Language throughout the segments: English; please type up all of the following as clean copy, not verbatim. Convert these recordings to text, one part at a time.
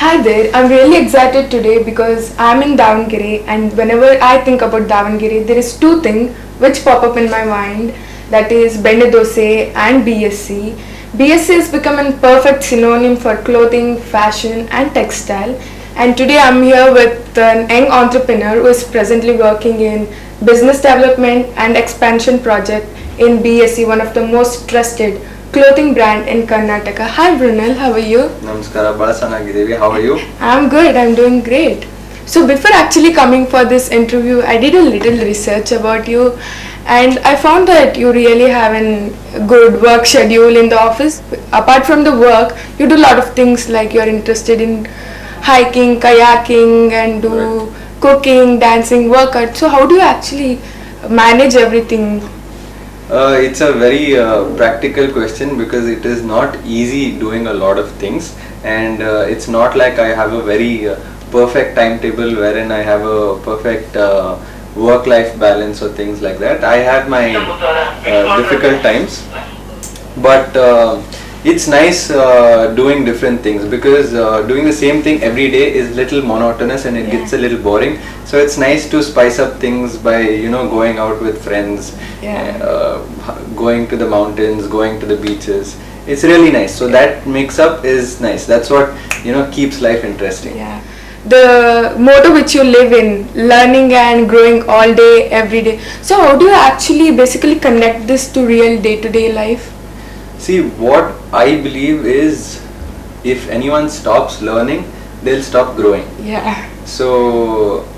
Hi there, I'm really excited today because I'm in Davangere, and whenever I think about Davangere, there is two things which pop up in my mind, that is Bende Dose and BSc. BSc has become a perfect synonym for clothing, fashion and textile, and today I'm here with an young entrepreneur who is presently working in business development and expansion project in BSc, one of the most trusted clothing brand in Karnataka. Hi Brunel, how are you? ನಮಸ್ಕಾರ ಬಹಳ ಚೆನ್ನಾಗಿದ್ದೀವಿ. How are you? I'm good, I'm doing great. So before actually coming for this interview, I did a little research about you and I found that you really have a good work schedule in the office. Apart from the work, you do a lot of things like you're interested in hiking, kayaking and do cooking, dancing, workout. So how do you actually manage everything? It's a very practical question because it is not easy doing a lot of things, and it's not like I have a very perfect timetable wherein I have a perfect work-life balance or things like that. I have my difficult times, but it's nice doing different things because doing the same thing every day is little monotonous and it gets a little boring. So it's nice to spice up things by going out with friends, going to the mountains, going to the beaches. It's really nice. So that mix up is nice. That's what keeps life interesting. Yeah. The motto which you live in, learning and growing all day, every day. So how do you actually basically connect this to real day-to-day life? See, what I believe is if anyone stops learning, they'll stop growing. Yeah. So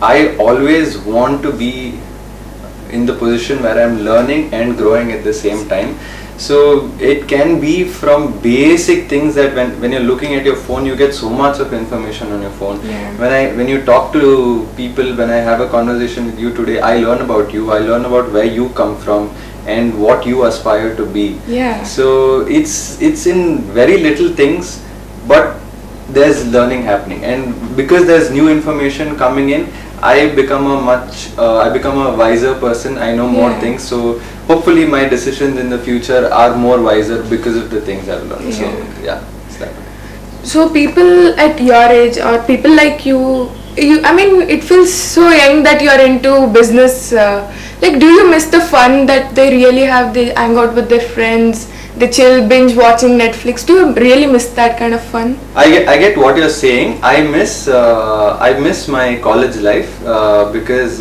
I always want to be in the position where I'm learning and growing at the same time. So it can be from basic things that when you're looking at your phone, you get so much of information on your phone. Yeah. When you talk to people, when I have a conversation with you today, I learn about you, I learn about where you come from and what you aspire to be. Yeah. So it's in very little things, but there's learning happening, and because there's new information coming in, I become a wiser person. I know more things, so hopefully my decisions in the future are more wiser because of the things I've learned. So yeah, it's that. So people at your age or people like you, I mean, it feels so young that you are into business. Like, do you miss the fun that they really have? They hang out with their friends, they chill, binge watching Netflix. Do you really miss that kind of fun? I get what you're saying. I miss my college life because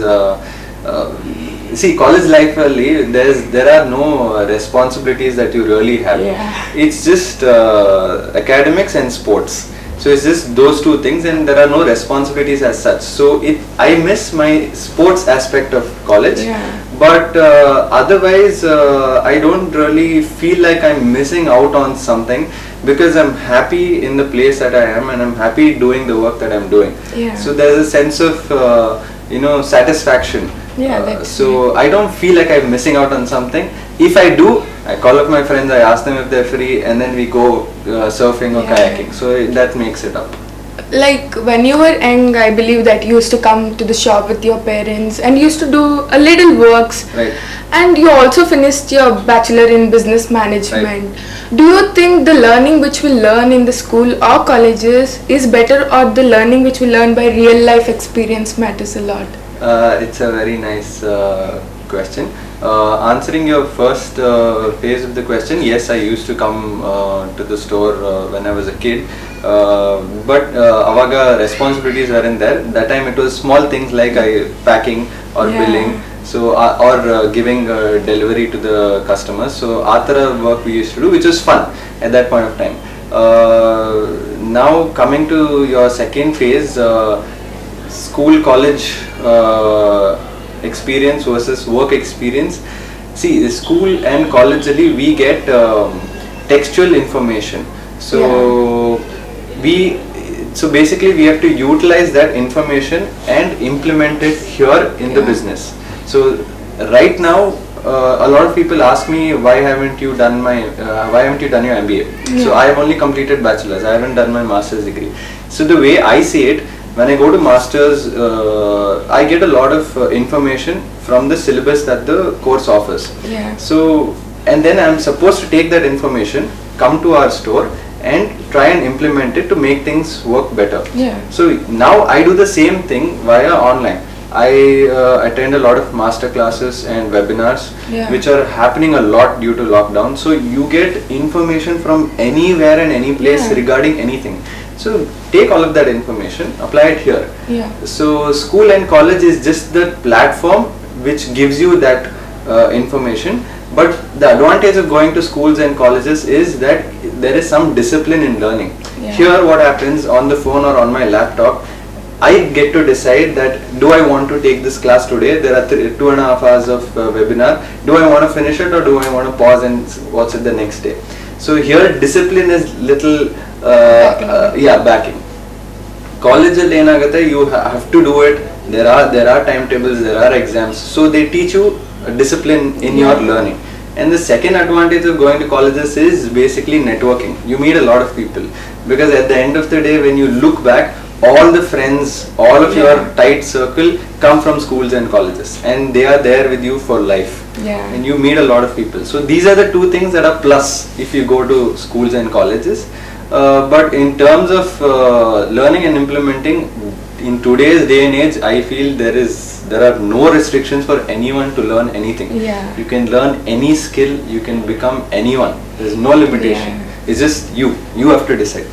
see, college life there are no responsibilities that you really have. Yeah. It's just academics and sports. So it's just those two things, and there are no responsibilities as such. So I miss my sports aspect of college. Yeah. But otherwise, I don't really feel like I'm missing out on something because I'm happy in the place that I am, and I'm happy doing the work that I'm doing. Yeah. So there's a sense of satisfaction. Yeah, that's so I don't feel like I'm missing out on something. If I do, I call up my friends, I ask them if they're free, and then we go surfing or kayaking. So that makes it up. Like when you were young, I believe that you used to come to the shop with your parents and you used to do a little works. Right. And you also finished your bachelor in business management. Right. Do you think the learning which we learn in the school or colleges is better, or the learning which we learn by real life experience matters a lot? It's a very nice question. Answering your first phase of the question, yes, I used to come to the store when I was a kid, but avaga responsibilities weren't there. That time it was small things like packing or billing, so or giving delivery to the customers. So athara work we used to do, which was fun at that point of time. Now coming to your second phase, school, college experience versus work experience. See, school and college we get textual information. So basically we have to utilize that information and implement it here in the business. So right now a lot of people ask me, why haven't you done your MBA? So I have only completed bachelor's, I haven't done my master's degree. So the way I see it, when I go to masters, I get a lot of information from the syllabus that the course offers. Yeah. So, and then I'm supposed to take that information, come to our store and try and implement it to make things work better. Yeah. So now I do the same thing via online. I attend a lot of master classes and webinars Yeah. which are happening a lot due to lockdown. So you get information from anywhere and any place Yeah. regarding anything. So take all of that information, apply it here. Yeah. So school and college is just the platform which gives you that information. But the advantage of going to schools and colleges is that there is some discipline in learning. Yeah. Here what happens on the phone or on my laptop, I get to decide that do I want to take this class today? There are 2.5 hours of webinar. Do I want to finish it or do I want to pause and watch it the next day? So here discipline is little backing. College ಅಲ್ಲಿ ಏನಾಗುತ್ತೆ, you have to do it. There are timetables, there are exams, so they teach you discipline in your learning. And the second advantage of going to colleges is basically networking. You meet a lot of people because at the end of the day, when you look back, all the friends, all of your tight circle come from schools and colleges, and they are there with you for life. Yeah. And you meet a lot of people. So these are the two things that are plus if you go to schools and colleges. But in terms of learning and implementing, in today's day and age, I feel there are no restrictions for anyone to learn anything. Yeah. You can learn any skill, you can become anyone. There's no limitation. Yeah. It's just you have to decide.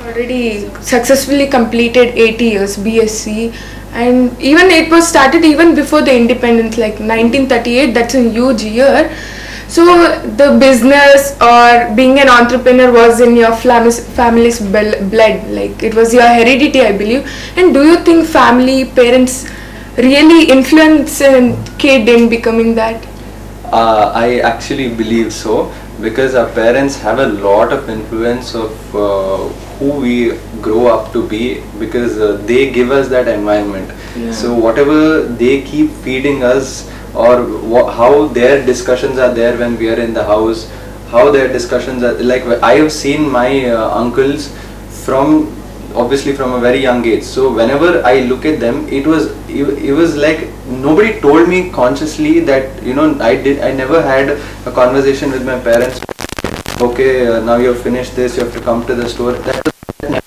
Already successfully completed 80 years BSc, and even it was started even before the independence, like 1938. That's a huge year. So the business or being an entrepreneur was in your family's blood, like it was your heredity, I believe. And do you think family, parents really influence a kid in becoming that? I actually believe so, because our parents have a lot of influence of who we grow up to be, because they give us that environment. Yeah. So whatever they keep feeding us, or how their discussions are there when we are in the house, how their discussions are like. I have seen my uncles obviously from a very young age. So whenever I look at them, it was like nobody told me consciously that, I never had a conversation with my parents. Okay, now you have finished this, you have to come to the store. And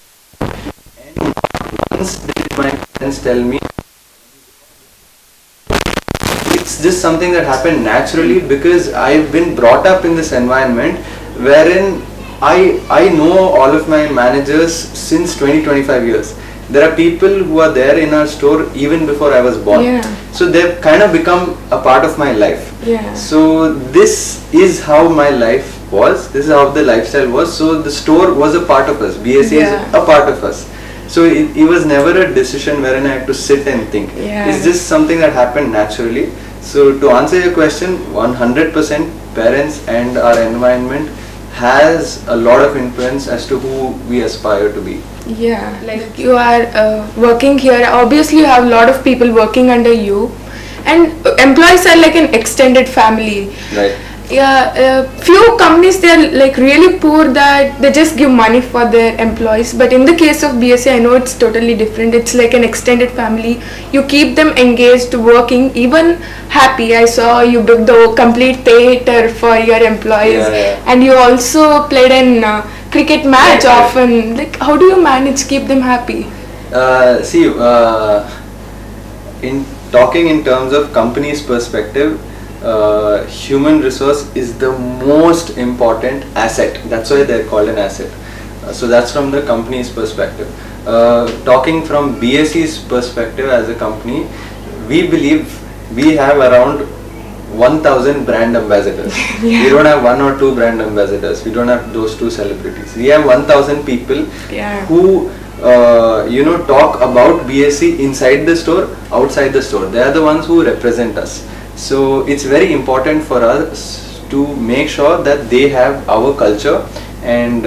once did my parents tell me. It's just something that happened naturally because I've been brought up in this environment wherein I know all of my managers since 20-25 years. There are people who are there in our store even before I was born. Yeah. So they've kind of become a part of my life. Yeah. So this is how my life was. This is how the lifestyle was. So the store was a part of us. BSc is a part of us. So it was never a decision wherein I had to sit and think. Yeah. It's just something that happened naturally. So to answer your question, 100% parents and our environment has a lot of influence as to who we aspire to be. Yeah, like you are working here, obviously you have a lot of people working under you, and employees are like an extended family. Right. Yeah, few companies, they are like really poor that they just give money for their employees, but in the case of BSc, I know it's totally different. It's like an extended family. You keep them engaged, working, even happy. I saw you booked the complete theater for your employees. Yeah. And you also played an cricket match Yeah. often. Like, how do you manage keep them happy? In talking in terms of company's perspective, human resource is the most important asset. That's why they're called an asset. So that's from the company's perspective. Talking from BSc's perspective as a company, we believe we have around 1,000 brand ambassadors. We don't have one or two brand ambassadors. We don't have those two celebrities. We have 1,000 people who talk about BSc inside the store, outside the store. They are the ones who represent us. So it's very important for us to make sure that they have our culture and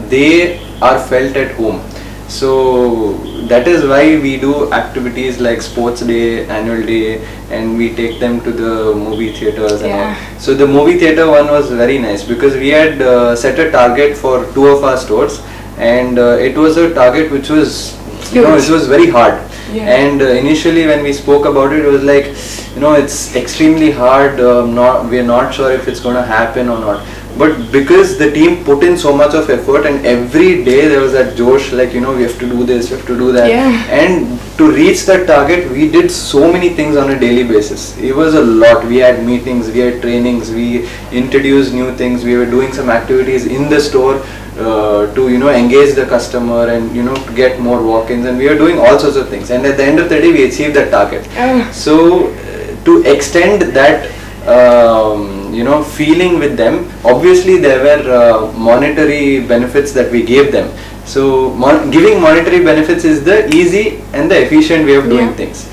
they are felt at home. So that is why we do activities like sports day, annual day, and we take them to the movie theaters and all. So the movie theater one was very nice because we had set a target for 2 of our stores, and it was a target which was it was very hard. And initially when we spoke about it, it was like, it's extremely hard, we're not sure if it's going to happen or not. but because the team put in so much of effort, and every day there was that josh, like we have to do this, we have to do that. Yeah. And to reach that target, we did so many things on a daily basis. It was a lot. We had meetings, we had trainings, we introduced new things, we were doing some activities in the store to engage the customer and to get more walk-ins, and we are doing all sorts of things, and at the end of the day we achieved that target. So to extend that feeling with them, obviously there were monetary benefits that we gave them. So giving monetary benefits is the easy and the efficient way of doing things.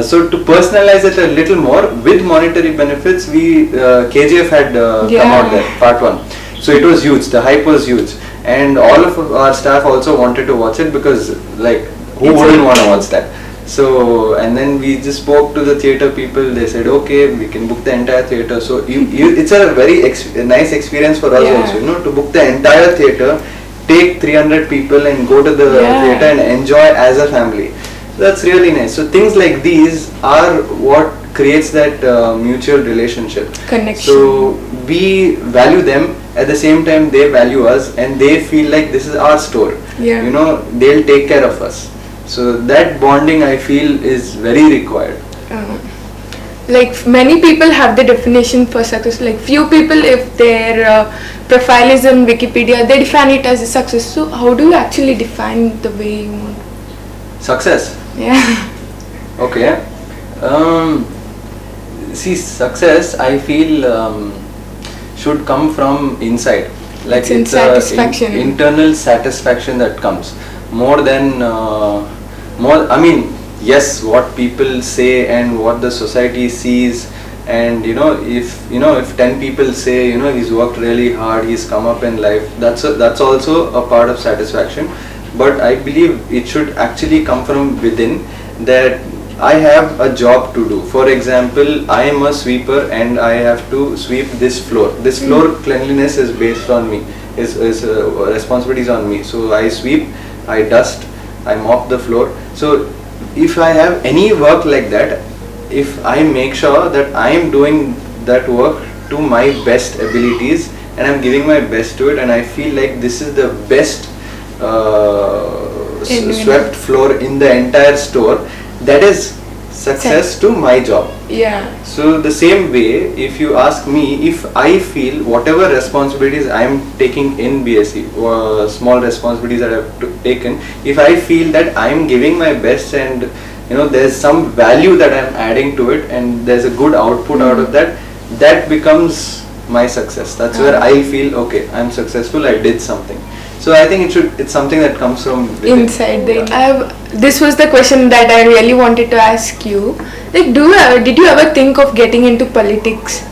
So to personalize it a little more with monetary benefits, we KGF had come out there, part 1. So it was huge, the hype was huge, and all of our staff also wanted to watch it, because like who wouldn't want to watch that? So, and then we just spoke to the theatre people. They said, okay, we can book the entire theatre. So it's a very nice experience for us also, to book the entire theatre, take 300 people and go to the theatre and enjoy as a family. So that's really nice. So things like these are what creates that mutual relationship, connection. So we value them, at the same time they value us, and they feel like this is our store. They'll take care of us. So that bonding, I feel, is very required. Like many people have the definition for success. Like few people, if their profile is on Wikipedia, they define it as a success. So how do you actually define the way you want? Success? Yeah. Okay. See, success, I feel, should come from inside. Like it's satisfaction. Internal satisfaction that comes more than yes, what people say and what the society sees, and if 10 people say he's worked really hard, he's come up in life, that's also a part of satisfaction. But I believe it should actually come from within, that I have a job to do. For example, I am a sweeper and I have to sweep this floor. This floor cleanliness is based on me, is responsibilities on me. So I sweep, I dust, I mop the floor. So if I have any work like that, if I make sure that I am doing that work to my best abilities and I'm giving my best to it, and I feel like this is the best swept floor in the entire store, that is success to my job. Yeah. So the same way, if you ask me, if I feel whatever responsibilities I am taking in BSc, or small responsibilities that I have taken, if I feel that I am giving my best and there's some value that I am adding to it and there's a good output out of that, that becomes my success. That's where I feel, okay, I'm successful, I did something. So I think it's something that comes from within. Inside. This was the question that I really wanted to ask you. Like, did you ever think of getting into politics?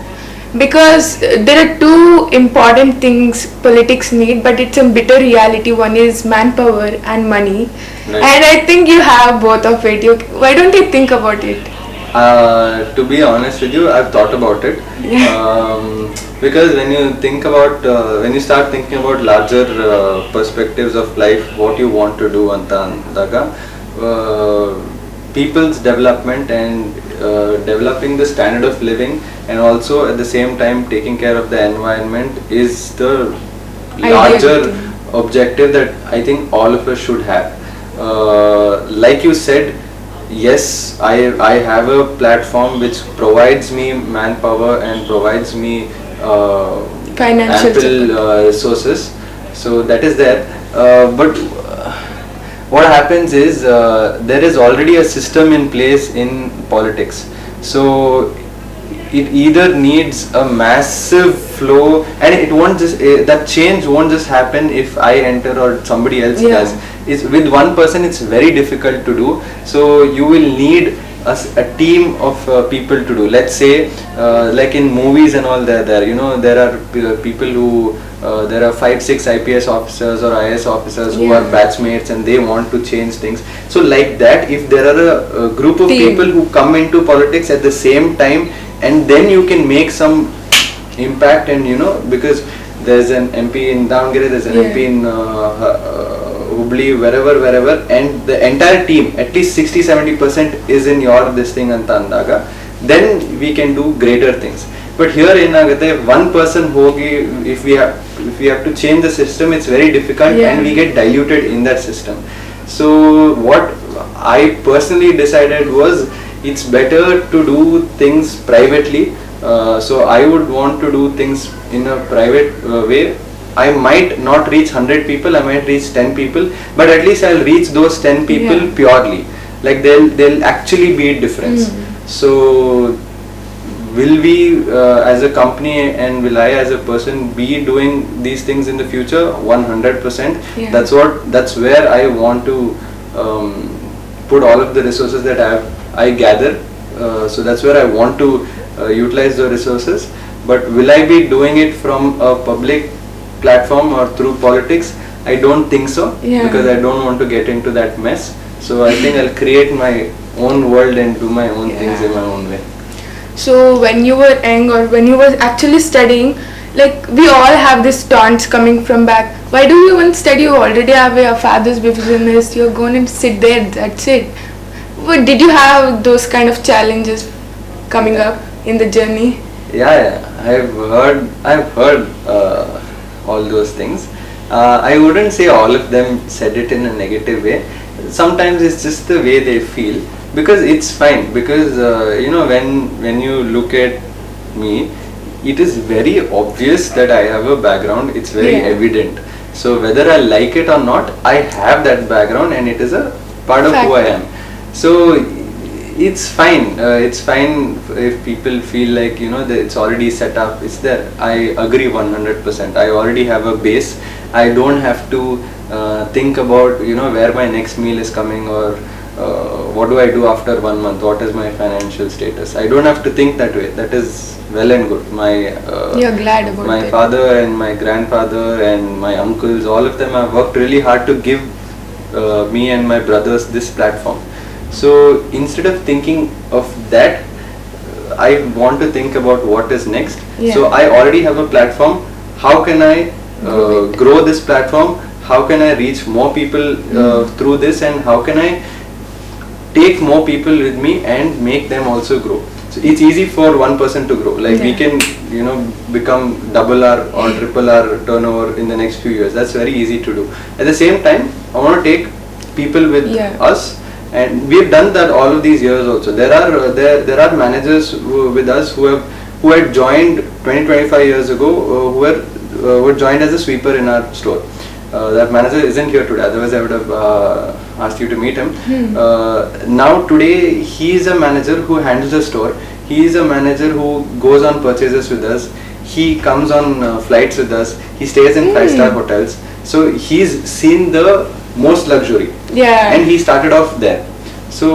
Because there are two important things politics need, but it's a bitter reality. One is manpower and money. Right. And I think you have both of it. Why don't you think about it? To be honest with you, I've thought about it. Because when you start thinking about larger perspectives of life, what you want to do andaga, people's development and developing the standard of living, and also at the same time taking care of the environment is the larger objective that I think all of us should have. Like you said, yes, I have a platform which provides me manpower and provides me financial ample resources, so that is there. But what happens is there is already a system in place in politics, so it either needs a massive flow, and it won't just that change won't just happen if I enter or somebody else does. It's with one person, it's very difficult to do, so you will need a team of people to do. Let's say like in movies and all, there are people who there are 5-6 IPS officers or IS officers who are batchmates and they want to change things. So like that, if there are a group of people who come into politics at the same time, and then you can make some impact, and because there's an MP in Davangere, there's an MP in Hubli, wherever, and the entire team, at least 60-70% is in your this thing anta andaga, then we can do greater things. but here ಏನಾಗುತ್ತೆ one person ಹೋಗಿ if we have to change the system, it's very difficult, Yeah. and we get diluted in that system. So what I personally decided was it's better to do things privately. So I would want to do things in a private way. I might not reach 100 people, I might reach 10 people, but at least I'll reach those 10 people Yeah. purely. Like they'll actually be a difference. So will we as a company and will I as a person be doing these things in the future? 100%. Yeah. That's where I want to um, put all of the resources that I gather. So that's where I want to utilize the resources. But will I be doing it from a public platform or through politics? I don't think so, Yeah. because I don't want to get into that mess. So I think I'll create my own world and do my own things in my own way. So when you were young or when you were actually studying, like we all have this taunts coming from back. Why do you even study? You already have your father's business. You're going to sit there. That's it. But did you have those kind of challenges coming up in the journey? Yeah, I've heard all those things. I wouldn't say all of them said it in a negative way. Sometimes it's just the way they feel, because it's fine, because when you look at me, it is very obvious that I have a background. It's very Yeah. evident. So whether I like it or not, I have that background, and it is a part of who I Fact. am. So it's fine. It's fine if people feel like that it's already set up. It's there. I agree 100%. I already have a base. I don't have to think about where my next meal is coming, or what do I do after 1 month. What is my financial status? I don't have to think that way. That is well and good. You're glad about My it. father and my grandfather and my uncles, all of them have worked really hard to give me and my brothers this platform. So instead of thinking of that, I want to think about what is next. Yeah. So I already have a platform. How can I grow this platform? How can I reach more people through this, and how can I take more people with me and make them also grow? So it's easy for one person to grow. Like we Yeah. can become double our or triple our turnover in the next few years. That's very easy to do. At the same time, I want to take people with Yeah. us, and we've done that all of these years also. There are managers with us who had joined 25 years ago, who joined as a sweeper in our store. That manager isn't here today, otherwise I would have asked you to meet him. Now today he is a manager who handles the store. He is a manager who goes on purchases with us. He comes on flights with us. He stays in 5-star hotels. So he's seen the most luxury. Yeah. And he started off there. So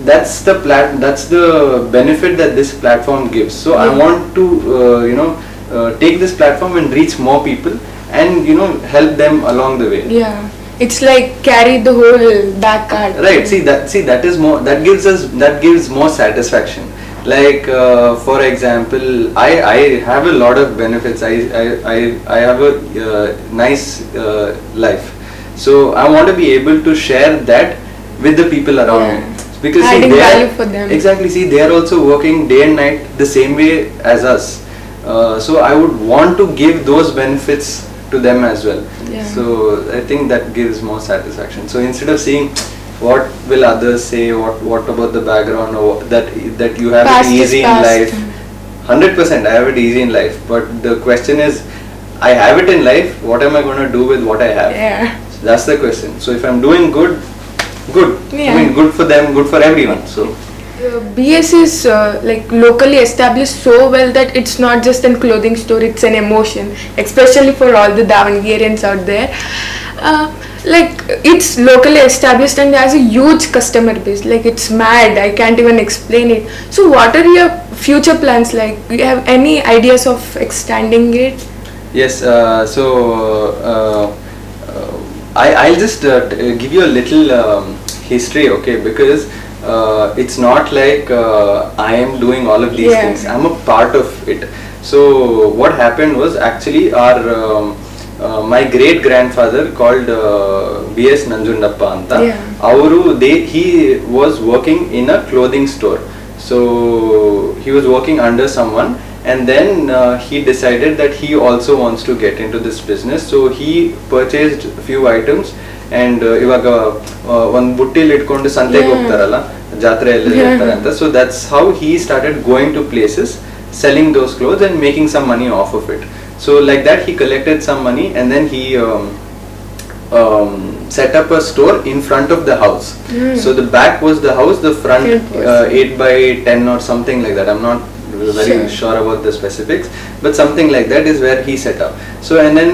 that's the benefit that this platform gives. So I want to take this platform and reach more people, and help them along the way. Yeah. It's like carry the whole back card. Right. That is more, that gives more satisfaction. Like for example, I have a lot of benefits. I have a nice life. So I want to be able to share that with the people around Yeah. me, because Adding they are, value for them. Exactly. See, they are also working day and night the same way as us. So I would want to give those benefits to them as well. Yeah. So I think that gives more satisfaction. So instead of seeing what will others say, what about the background, or that you have Past it is easy in past. life. 100% I have it easy in life, but the question is, I have it in life, what am I going to do with what I have? Yeah. So that's the question. So if I'm doing good. Yeah. I mean, good for them, good for everyone. So BS is like locally established so well that it's not just a clothing store, it's an emotion, especially for all the Davangerians out there. Like it's locally established and has a huge customer base. Like it's mad, I can't even explain it. So what are your future plans like? Do you have any ideas of extending it? yes, I'll just give you a little history, okay? Because it's not like I am doing all of these Yeah. things. I'm a part of it. So what happened was actually our my great grandfather called B.S. Nanjundappa anta. Yeah. He was working in a clothing store. So he was working under someone, and then he decided that he also wants to get into this business. So he purchased a few items, and ಇವಾಗ ಒಂದು ಬುಟ್ಟಿಲಿ ಇಟ್ಕೊಂಡು ಸಂತೆಗೆ ಹೋಗ್ತಾರಲ್ಲ, ಜಾತ್ರೆಯಲ್ಲಿ ಇರ್ತಾರೆ ಅಂತ. So that's how he started going to places, selling those clothes and making some money off of it. So like that he collected some money, and then he set up a store in front of the house. So the back was the house, the front 8 by 10 or something like that. I'm not very sure about the specifics, but something like that is where he set up. So and then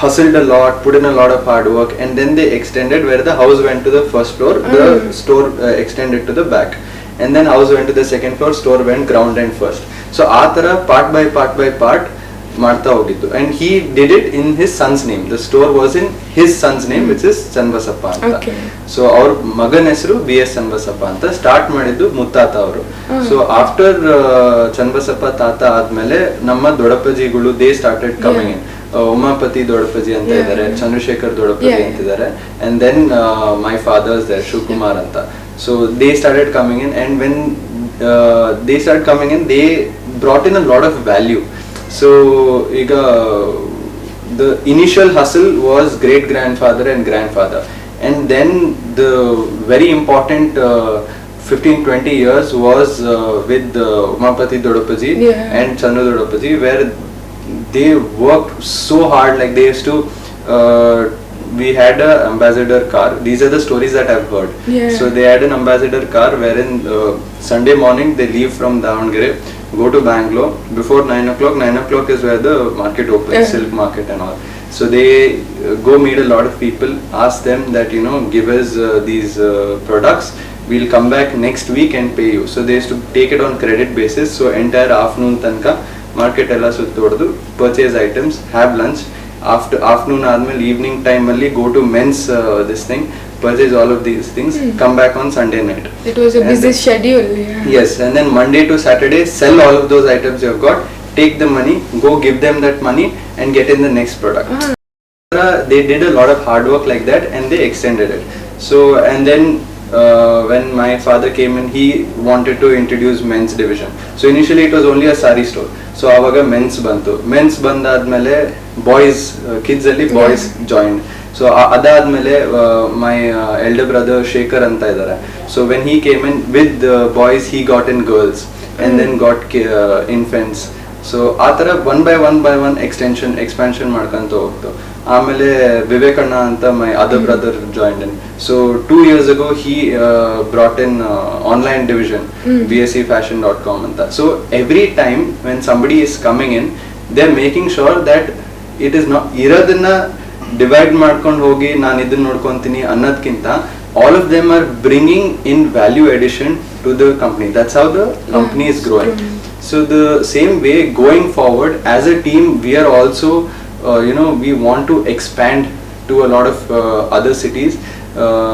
hustled a lot, put in a lot of hard work, and then they extended where the house went to the first floor, the store extended to the back, and then house went to the second floor, store went ground and first. So ಆ ತರ part by part ಮಾಡ್ತಾ ಹೋಗಿದ್ದು, and he did it in his son's name. The store was in his son's name, which is Channabasappa ಅಂತ. So ಅವ್ರ ಮಗನ ಹೆಸರು BS Channabasappa ಅಂತ. Start ಮಾಡಿದ್ದು ಮುತ್ತಾತ ಅವರು. So after ಚನ್ನಬಸಪ್ಪ ತಾತ ಆದ್ಮೇಲೆ ನಮ್ಮ ದೊಡ್ಡಪ್ಪಾಜಿಗಳು they started coming in. Umapathi ದೊಡ್ಡಪ್ಪಾಜಿ ಅಂತ ಇದ್ದಾರೆ, ಚಂದ್ರಶೇಖರ್ ದೊಡ್ಡಪ್ಪಾಜಿ ಅಂತಿದ್ದಾರೆ, and then my father's there, Shivakumar ಅಂತ. So they started coming in, and when they started coming in, they brought in a lot of value. So the initial hustle was great grandfather and grandfather, and then the very important 15-20 years was with Umapati Dodappaji and Chandra Dodappaji, where they worked so hard. Like they used to we had a ambassador car. These are the stories that I've heard. So they had an ambassador car wherein Sunday morning they leave from Davangere, go to Bangalore before 9 o'clock. 9 o'clock is where the market opens, silk market and all. So they go meet a lot of people, ask them that, you know, give us these products, we'll come back next week and pay you. So they used to take it on credit basis. So entire afternoon tanka market ella suttoddu, purchase items, have lunch. After afternoon ಆದ್ಮೇಲೆ evening time ಅಲ್ಲಿ go to men's this thing, purchase all of these things, come back on Sunday night. It was a busy schedule. Yes, and then Monday to Saturday sell all of those items you've got, take the money, go give them that money and get in the next product. They did a lot of hard work like that, and they extended it. So and then when my father came in, he wanted to introduce men's division. So initially it was only a sari store. So avaga men's bantu. Men's bandadmele boys, kids alli boys joined. So adadmele my elder brother Shekhar anta idare. So when he came in with the boys, he got in girls, and then got infants. So ಆ ಥರ one by one expansion ಮಾಡ್ಕೊಂತ ಹೋಗ್ತು. ಆಮೇಲೆ ವಿವೇಕಣ್ಣ ಅಂತ my other brother joined in. So 2 years ago he brought in online division, bscfashion.com anta. So every time when somebody is coming in, they're making sure that it is not ಇರೋದನ್ನ divide ಮಾಡ್ಕೊಂಡು ಹೋಗಿ ನಾನು ಇದನ್ನ ನೋಡ್ಕೊಂತೀನಿ ಅನ್ನೋದಕ್ಕಿಂತ all of them are bringing in value addition to the company. That's how the company is growing. So the same way going forward as a team, we are also we want to expand to a lot of other cities,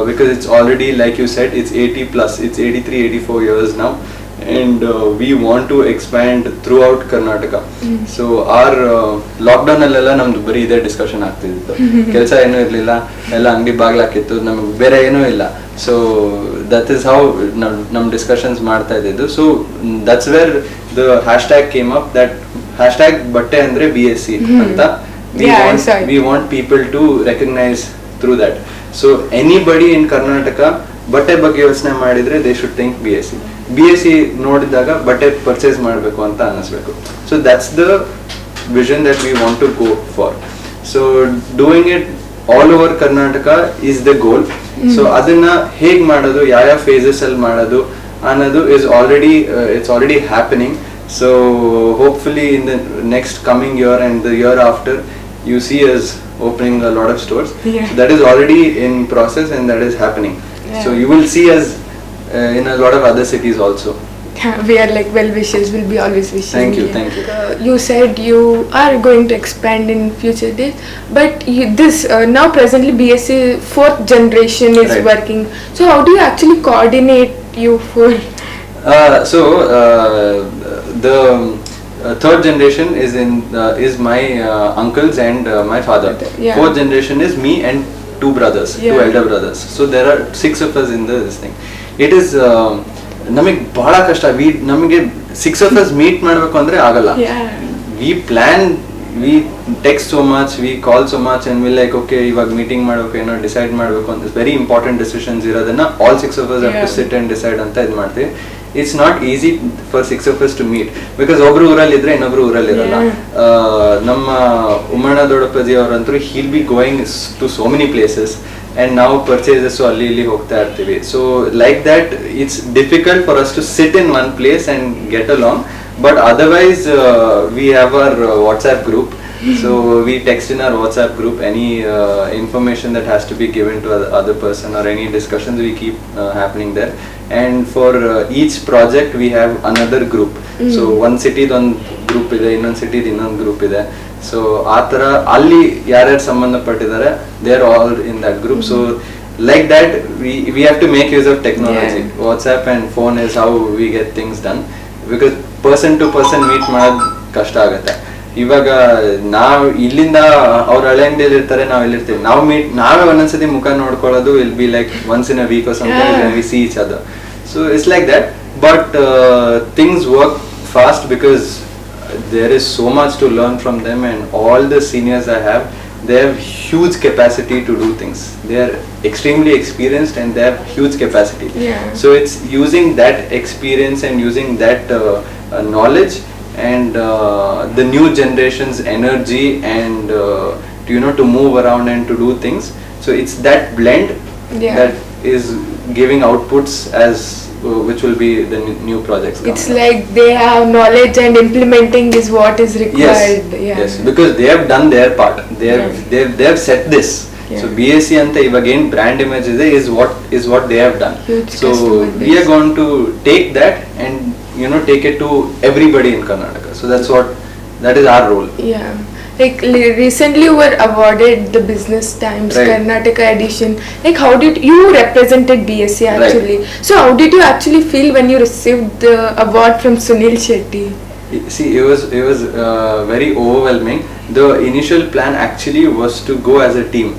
because it's already, like you said, it's 80 plus, it's 83-84 years now, and we want to expand throughout Karnataka. So our lockdown allela namdu bari ide discussion ಆಗ್ತಿತ್ತು. ಕೆಲಸ ಏನೂ ಇರಲಿಲ್ಲ, ಎಲ್ಲ ಅಂಗಡಿ ಬಾಗಿಲು ಹಾಕಿತ್ತು, ನಮಗೆ ಬೇರೆ ಏನೂ ಇಲ್ಲ. So that is how ನಮ್ಮ discussions ಮಾಡ್ತಾ ಇದ್ದಿದ್ದು. So that's where the hashtag came up, that hashtag ಬಟ್ಟೆ ಅಂದ್ರೆ BSC ಅಂತ. We want people to recognize through that. So anybody in Karnataka ಬಟ್ಟೆ ಬಗ್ಗೆ ಯೋಚನೆ ಮಾಡಿದ್ರೆ they should think BSc ನೋಡಿದಾಗ ಬಟ್ಟೆ ಪರ್ಚೇಸ್ ಮಾಡಬೇಕು ಅಂತ ಅನ್ನಿಸ್ಬೇಕು. So that's the vision that we want to go for. So doing it all over Karnataka is the goal. So ಅದನ್ನ ಹೇಗ್ ಮಾಡೋದು, ಯಾವ phases ಅಲ್ಲಿ ಮಾಡೋದು ಅನ್ನೋದು is already it's already happening. So hopefully in the next coming year and the year after, you see us opening a lot of stores. That is already in process and that is happening. So you will see us in a lot of other cities also. We are like well wishers, will be always wishing. Thank you. You said you are going to expand in future days, but now presently BSc 4th generation is working. So how do you actually coordinate you for? The third generation is my uncles and my father. Fourth generation is me and two brothers, two elder brothers. So there are 6 of us in this thing. It is ನಮಗೆ ಬಹಳ ಕಷ್ಟ. ನಮಗೆ 6 of us meet ಮಾಡಬೇಕು ಅಂದ್ರೆ ಆಗಲ್ಲ. we plan, we text so much, we call so much, and we like, okay, ಇವಾಗ meeting ಮಾಡಬೇಕು, ಏನೋ ಡಿಸೈಡ್ ಮಾಡಬೇಕು ಅಂತ ವೆರಿ ಇಂಪಾರ್ಟೆಂಟ್ ಡಿಸಿಷನ್ಸ್ ಇರೋದನ್ನ all 6 of us have to sit and decide ಅಂತ ಇದು ಮಾಡ್ತೀವಿ. It's not easy for 6 of us to meet because ಒಬ್ರು ಊರಲ್ಲಿ ಇದ್ರೆ ಇನ್ನೊಬ್ರು ಊರಲ್ಲಿ ಇರಲ್ಲ. ನಮ್ಮ ಉಮ್ಮಣ್ಣ ದೊಡ್ಡಪ್ಪಾಜಿ ಅವರಂತೂ he'll be going to so many places and ನಾವು ಪರ್ಚೇಸಸ್ ಅಲ್ಲಿ ಇಲ್ಲಿ ಹೋಗ್ತಾ ಇರ್ತೀವಿ. So like that it's difficult for us to sit in one place and get along. But otherwise, we have our WhatsApp group. So we text in our WhatsApp group any information that has to be given to other person or any discussions we keep happening there. And for each project we have another group. So one city one group ಇದೆ, ಇನ್ನೊಂದು city ಇನ್ನೊಂದು group ಇದೆ. So ಆ ತರ ಅಲ್ಲಿ ಯಾರ್ಯಾರು ಸಂಬಂಧಪಟ್ಟಿದ್ದಾರೆ they are all in that group. So like that we have to make use of technology. WhatsApp and phone is how we get things done. Because person to person meet ಮಾಡೋದು ಕಷ್ಟ ಆಗುತ್ತೆ. ಇವಾಗ ನಾವು ಇಲ್ಲಿಂದ ಅವ್ರ ಹಳೆಂಗಡಿಯಲ್ಲಿ ಇರ್ತಾರೆ, ನಾವು ಇಲ್ಲಿರ್ತೀವಿ, ನಾವೇ ಒಂದೊಂದ್ಸತಿ ಮುಖ ನೋಡ್ಕೊಳ್ಳೋದು will be like once in a week or something when we see each other. So it's like that, but things work fast because there is so much to learn from them, and all the seniors I have, they have huge capacity to do things. They are extremely experienced and they have huge capacity. So it's using that experience and using that knowledge and the new generation's energy and to move around and to do things. So it's that blend that is giving outputs as which will be the new projects. It's like they have knowledge and implementing is what is required. Yes, because they have done their part. They have set this. So BSc anta ivagen brand image is what they have done. So we are going to take that and take it to everybody in Karnataka. So that is our role. Like recently you were awarded the Business Times Karnataka edition. Like how did you represented BSc actually? So how did you actually feel when you received the award from Sunil Shetty? See, it was very overwhelming. The initial plan actually was to go as a team.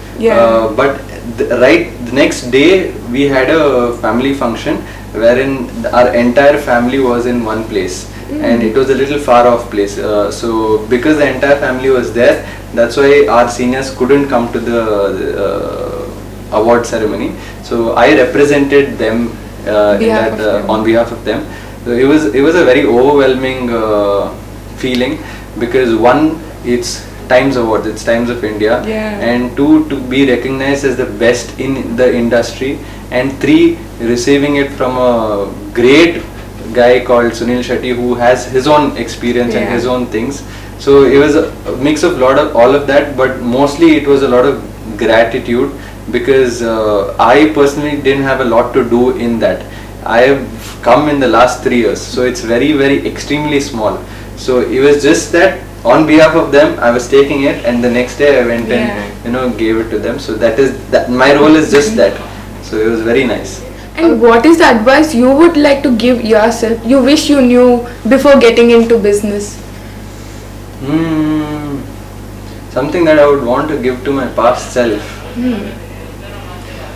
But the next day we had a family function wherein our entire family was in one place. And it was a little far off place. So because the entire family was there, that's why our seniors couldn't come to the award ceremony. So I represented them on behalf of them. So it was a very overwhelming feeling because one, it's Times Awards, it's Times of India, and two, to be recognized as the best in the industry, and three, receiving it from a great guy called Sunil Shetty who has his own experience and his own things. So it was a mix of all of that, but mostly it was a lot of gratitude because I personally didn't have a lot to do in that. I have come in the last 3 years, so it's very, very extremely small. So it was just that on behalf of them I was taking it, and the next day I went and gave it to them. So that my role is just that. So it was very nice. And what is the advice you would like to give yourself, you wish you knew before getting into business? Something that I would want to give to my past self.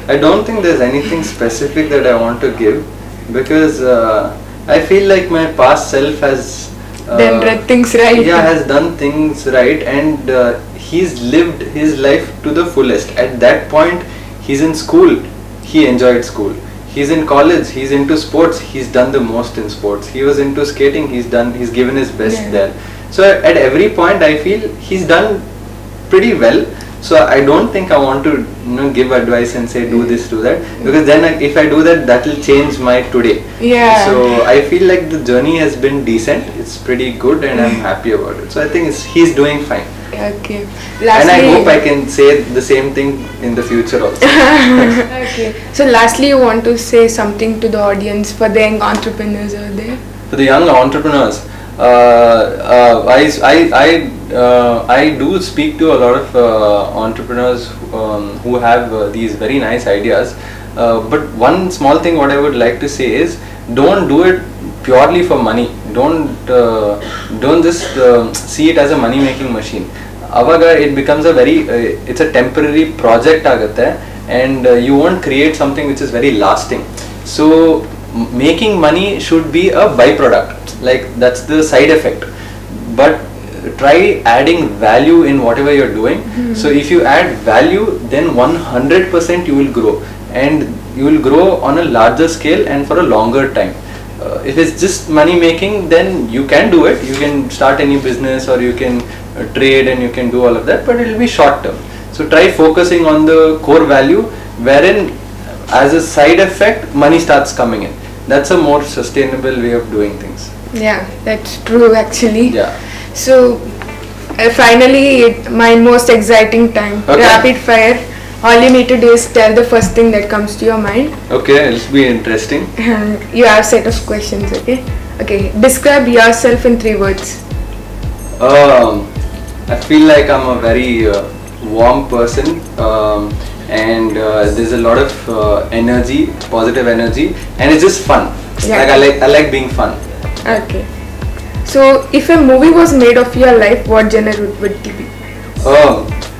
I don't think there's anything specific that I want to give because I feel like my past self has done things right. Has done things right, and he's lived his life to the fullest. At that point, he's in school, he enjoyed school. He's in college, he's into sports, he's done the most in sports. He was into skating, he's given his best there. So at every point I feel he's done pretty well. So I don't think I want to give advice and say do this, do that, because then if I do that, that will change my today. So I feel like the journey has been decent, it's pretty good, and I'm happy about it. So I think he's doing fine. Okay. And I hope I can say the same thing in the future also. Okay. So lastly, you want to say something to the audience for the young entrepreneurs out there? For the young entrepreneurs, I do speak to a lot of entrepreneurs who have these very nice ideas. But one small thing what I would like to say is, don't do it purely for money. Don't just see it as a money making machine. Avaga it becomes it's a temporary project agate, and you won't create something which is very lasting. So making money should be a byproduct, like that's the side effect, but try adding value in whatever you're doing. So if you add value, then 100% you will grow, and you will grow on a larger scale and for a longer time. If it's just money making, then you can do it, you can start any business, or you can trade, and you can do all of that, but it will be short term. So try focusing on the core value, wherein as a side effect money starts coming in. That's a more sustainable way of doing things. Yeah, that's true actually. Yeah. So finally, my most exciting time, Okay. rapid fire. All you need to do is tell the first thing that comes to your mind. Okay, it'll be interesting. You have set of questions, okay? Okay, describe yourself in 3 words. I feel like I'm a very warm person, and there's a lot of energy, positive energy, and it's just fun. Yeah. Like I like being fun. Okay. So, if a movie was made of your life, what genre would it be?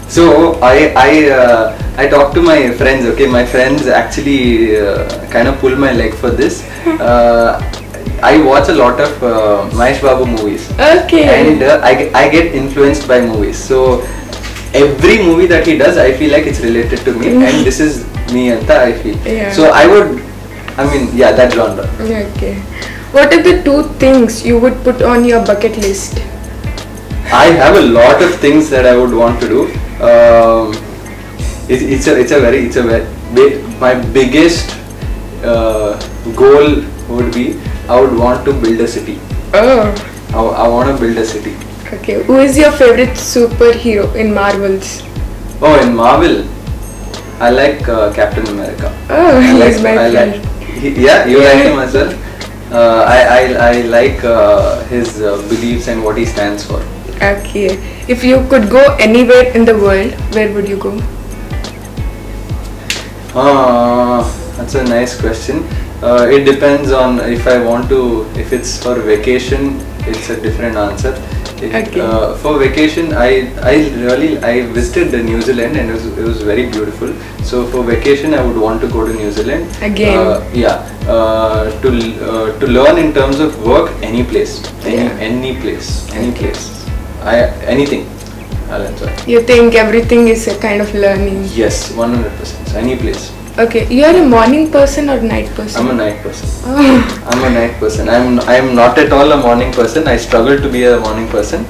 So I talk to my friends. Okay, my friends actually kind of pull my leg for this. I watch a lot of Mahesh Babu movies, Okay. and I get influenced by movies. So every movie that he does, I feel like it's related to me, and this is me anta I feel. Yeah. So that genre. Okay. What are the 2 things you would put on your bucket list? I have a lot of things that I would want to do. It's a very my biggest goal would be, I would want to build a city. Oh. I want to build a city. Okay. Who is your favorite superhero in Marvels? Oh, in Marvel, I like Captain America. Oh, I he's my friend. Yeah, you like Yeah. him as well. I like his beliefs and what he stands for. Okay. If you could go anywhere in the world, where would you go? That's a nice question. It depends on if I want to. If it's for vacation, it's a different answer. Okay. For vacation, I visited New Zealand, and it was very beautiful. So for vacation, I would want to go to New Zealand. Again. To learn in terms of work, any place, Yeah. any place, anything. I'll enjoy. You think everything is a kind of learning? Yes, 100%. Any place. Okay. You are a morning person or night person? I'm a night person. Oh. I'm a night person. I'm not at all a morning person. I struggle to be a morning person,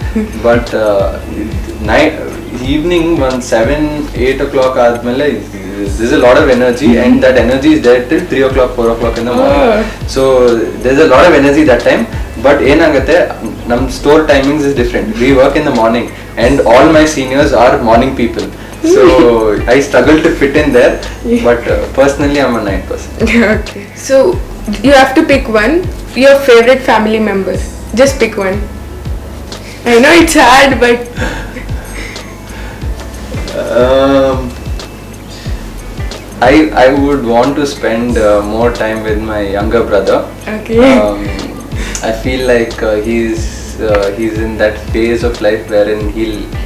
but evening, when 7-8 o'clock ಆದ್ಮೇಲೆ there's a lot of energy, and that energy is there till 3 o'clock 4 o'clock in the morning. So there's a lot of energy that time. But ಏನಾಗುತ್ತೆ, ನಮ್ಮ store timings is different. We work in the morning, and all my seniors are morning people. So I struggle to fit in there, but personally I'm a night person. Okay. So you have to pick one. Your favorite family member. Just pick one. I know it's hard, but I would want to spend more time with my younger brother. okay. I feel like he's in that phase of life wherein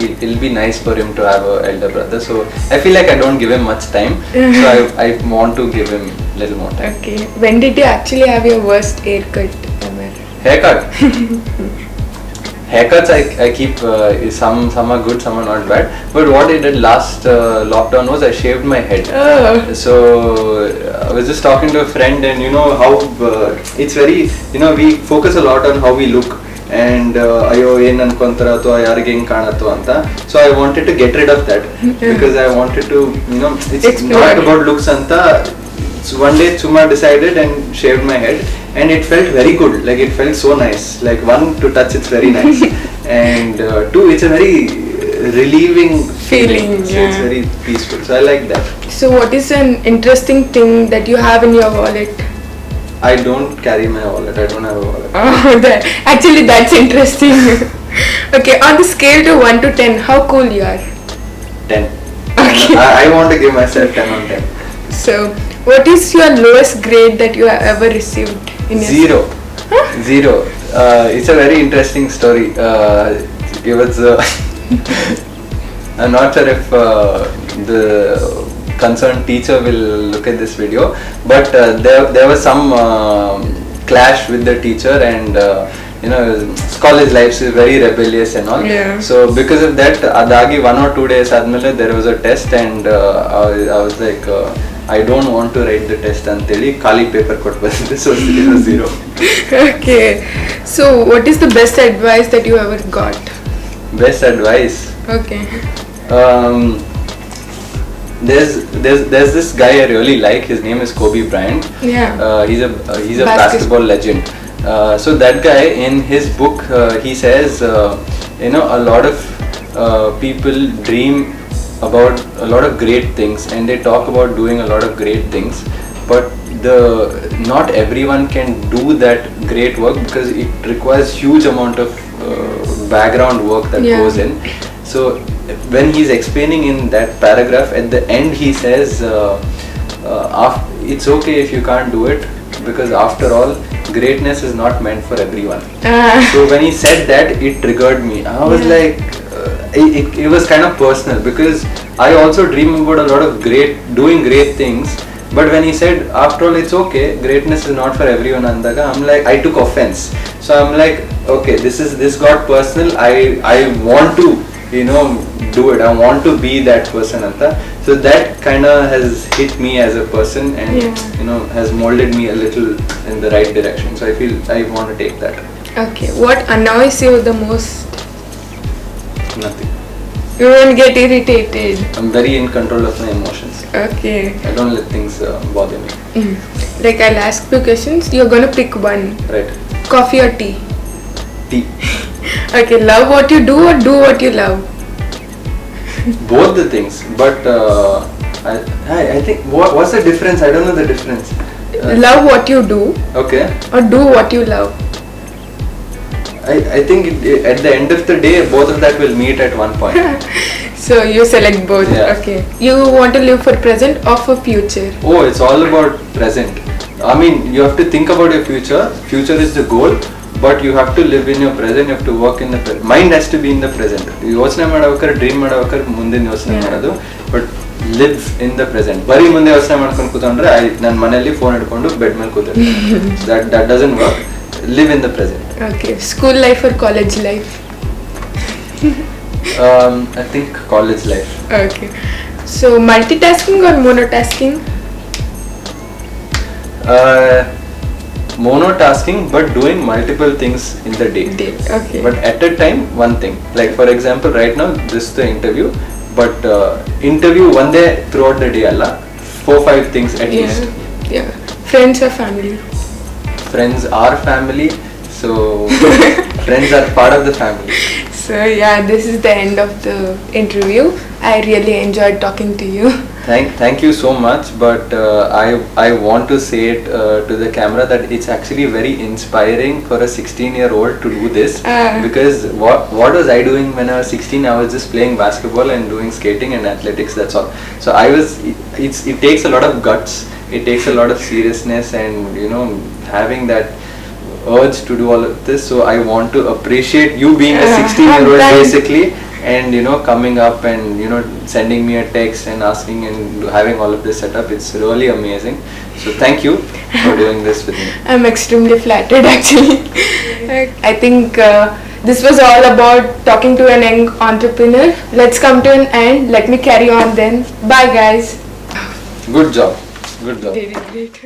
it'll be nice for him to have an elder brother. So I feel like I don't give him much time. So I want to give him a little more time. Okay. When did you actually have your worst haircut ever? Haircut. Haircuts I keep, some are good, some are not bad. But what I did last lockdown was I shaved my head. Oh. So I was just talking to a friend, and you know how it's very, we focus a lot on how we look, and ಅಯ್ಯೋ ಏನ್ ಅನ್ಕೊಂತಾರ ಅಥವಾ ಯಾರಿಗೆ ಹೆಂಗ್ ಕಾಣತ್ತೋ ಅಂತ. So I wanted to get rid of that, because I wanted to, it's Explore. not about looks anta. So one day Chuma decided and shaved my head, and it felt very good. Like it felt so nice. Like, one, to touch, it's very nice, and two, it's a very relieving Feeling, So it's yeah. very peaceful. So I like that. So what is an interesting thing that you have in your wallet? I don't carry my wallet. I don't have a wallet. Oh, actually that's interesting. Okay, on the scale to 1 to 10, how cool you are? 10. Okay. I want to give myself 10 on 10. So, what is your lowest grade that you have ever received in your Zero. Zero. It's a very interesting story. It was I'm not sure if concerned teacher will look at this video. But there was some clash with the teacher, and you know, college life is very rebellious and all. Yeah. So because of that, adagi 1 or 2 days admele there was a test, and I was like, I don't want to write the test anteli kali paper kottu bandide, so it was 0. Okay. So what is the best advice that you ever got? Best advice. Okay. There's this guy I really like. His name is Kobe Bryant. Yeah. He's a basketball legend. So that guy, in his book, he says, you know, a lot of people dream about a lot of great things, and they talk about doing a lot of great things, but not everyone can do that great work because it requires huge amount of background work that Yeah. goes in. So when he's explaining in that paragraph, at the end he says, it's okay if you can't do it, because after all, greatness is not meant for everyone. So when he said that, it triggered me. I was Yeah. like, it was kind of personal, because I also dream about a lot of doing great things. But when he said, after all, it's okay, greatness is not for everyone, andaga, I'm like, I took offense. So I'm like, okay, this got personal. I want to, you know, do it. I want to be that person, anta. So that kind of has hit me as a person, and Yeah. you know, has molded me a little in the right direction. So I feel I want to take that. Okay. What annoys you the most? Nothing. You won't get irritated. I'm very in control of my emotions. Okay. I don't let things bother me. Like I'll ask two questions. You're gonna pick one. Right. Coffee or tea? Tea. Okay. Love what you do or do what you love? Both the things, but I think what's the difference? I don't know the difference. Love what you do Okay. or do what you love? I think at the end of the day, both of that will meet at one point. So you select both. Yeah. Okay. You want to live for present or for future? Oh, it's all about present. I mean, you have to think about your future. Future is the goal, but you have to live in your present. You have to work in the present. Mind has to be in the present. ಯೋಚನೆ ಮಾಡೋಕರ್ dream ಮಾಡೋಕರ್ ಮುಂದಿನ ಯೋಚನೆ ಮಾಡೋದು, but live in the present. ಬರೀ ಮುಂದೆ ಯೋಚನೆ ಮಾಡ್ಕೊಂಡು ಕೂತ್ಕೊಂಡ್ರೆ ನನ್ನ ಮನೆಯಲ್ಲಿ ಫೋನ್ ಹಿಡ್ಕೊಂಡು ಬೆಡ್ ಮೇಲೆ ಕೂತಿರ್ತೀನಿ. that doesn't work. Live in the present. Okay. School life or college life? I think college life. Okay. So multitasking or monotasking? Monotasking, but doing multiple things in the day. Okay. But at a time, one thing. Like for example, right now this is the interview, but interview one day throughout the day, alla 4-5 things at least. Yeah. Friends or family? Friends are family, so friends are part of the family. So yeah, this is the end of the interview. I really enjoyed talking to you. Thank you so much, but I want to say it to the camera that it's actually very inspiring for a 16-year-old to do this, because what was I doing when I was 16? I was just playing basketball and doing skating and athletics, that's all. So it takes a lot of guts, it takes a lot of seriousness, and you know, having that urge to do all of this. So I want to appreciate you being a 16-year-old basically, and you know, coming up and you know, sending me a text and asking and having all of this set up. It's really amazing. So thank you for doing this with me. I'm extremely flattered actually. I think this was all about talking to an young entrepreneur. Let's come to an end. Let me carry on then. Bye guys. Good job. Very great.